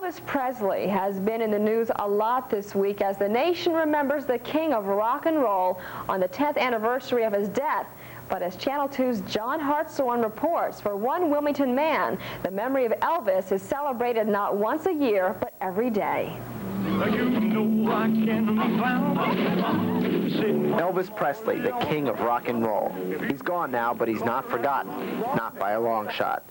Elvis Presley has been in the news a lot this week as the nation remembers the king of rock and roll on the 10th anniversary of his death. But as Channel 2's John Hartshorn reports, for one Wilmington man, the memory of Elvis is celebrated not once a year, but every day. Elvis Presley, the king of rock and roll. He's gone now, but he's not forgotten, not by a long shot.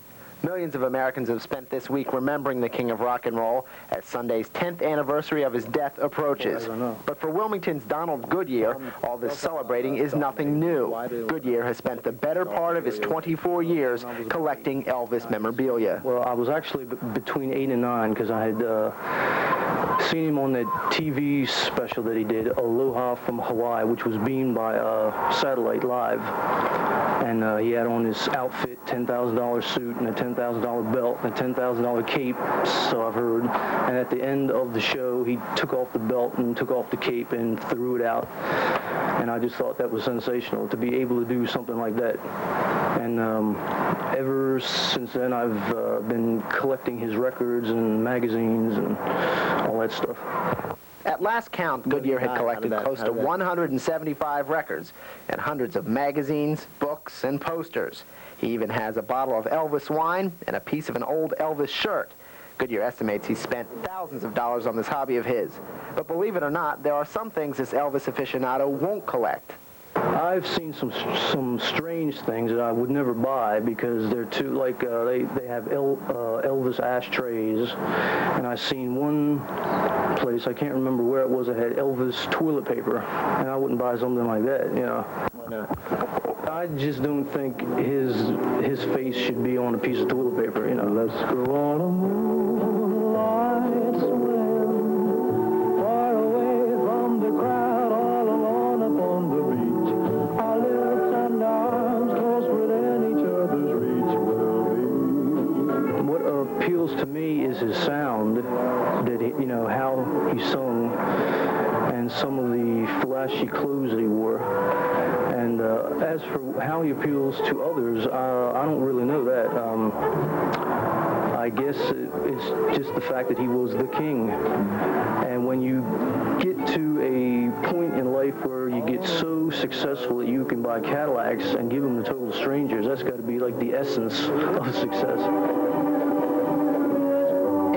Millions of Americans have spent this week remembering the king of rock and roll as Sunday's 10th anniversary of his death approaches. But for Wilmington's Donald Goodyear, all this celebrating is nothing new. Goodyear has spent the better part of his 24 years collecting Elvis memorabilia. Well, I was actually between 8 and 9 because I had seen him on that TV special that he did, Aloha from Hawaii, which was beamed by Satellite Live. And he had on his outfit, $10,000 suit and a $10,000 belt and a $10,000 cape, so I've heard. And at the end of the show, he took off the belt and took off the cape and threw it out. And I just thought that was sensational to be able to do something like that. And ever since then, I've been collecting his records and magazines and all that stuff. At last count, Goodyear had collected close to 175 records and hundreds of magazines, books, and posters. He even has a bottle of Elvis wine and a piece of an old Elvis shirt. Goodyear estimates he's spent thousands of dollars on this hobby of his. But believe it or not, there are some things this Elvis aficionado won't collect. I've seen some strange things that I would never buy because they're too, like, they have Elvis ashtrays, and I seen one place, I can't remember where it was, that had Elvis toilet paper, and I wouldn't buy something like that, you know. Why not? I just don't think his face should be on a piece of toilet paper, you know. Let's go on a moonlight swim, far away from the crowd, all alone upon the beach. Our lips and arms close within each other's reach will be. What appeals to me is his sound, that he, you know, how he sung, and some of the flashy clothes that he wore. And as for how he appeals to others, I don't really know that. I guess it's just the fact that he was the king. And when you get to a point in life where you get so successful that you can buy Cadillacs and give them to total strangers, that's got to be like the essence of success.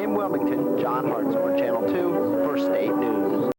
In Wilmington, John Hartshorn, Channel 2 for State News.